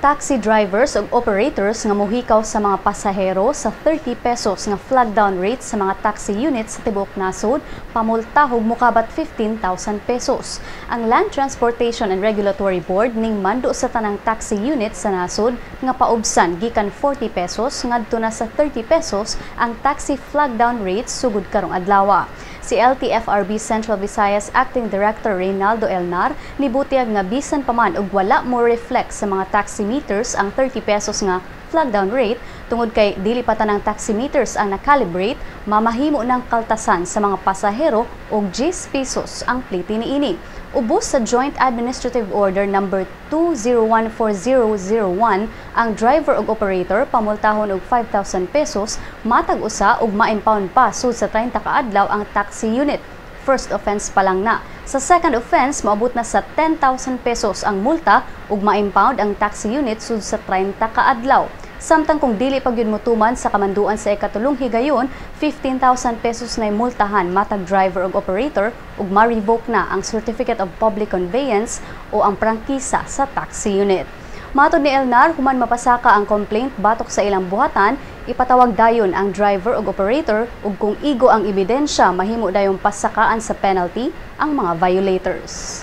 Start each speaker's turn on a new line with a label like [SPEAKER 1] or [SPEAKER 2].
[SPEAKER 1] taxi drivers ug operators nga mohikaw sa mga pasahero sa 30 pesos nga flag down rate sa mga taxi units sa tibuok nasod, pamultahog mokabat 15,000 pesos. Ang Land Transportation and Regulatory Board ning mando sa tanang taxi units sa nasod nga paubsan gikan 40 pesos ngadto na sa 30 pesos ang taxi flag down rates sugod karong adlaw. Si LTFRB Central Visayas Acting Director Reynaldo Elnar nibutiag nga bisan pa man og wala mo reflect sa mga taxi meters ang 30 pesos nga flag down rate tungod kay dili pa tanang taxi meters ang nakalibrate, mamahimo ng kaltasan sa mga pasahero og 10 pesos ang plate niini. Ubos sa Joint Administrative Order number 2014001, ang driver ug operator pamultahon og 5,000 pesos matag usa ug ma-impound pa sud sa 30 ka adlaw ang taxi unit. First offense pa lang na. Sa second offense, maabot na sa 10,000 pesos ang multa ug ma-impound ang taxi unit sud sa 30 ka adlaw. Samtang kung dili pa gyud motuman sa kamanduan sa ikatulong higayon, 15,000 pesos na multahan matag driver ug operator ug ma-revoke na ang Certificate of Public Conveyance o ang prangkisa sa taxi unit. Matod ni Elnar, human mapasaka ang complaint batok sa ilang buhatan, ipatawag dayon ang driver ug operator ug kung igo ang ebidensya, mahimo dayon pasakaan sa penalty ang mga violators.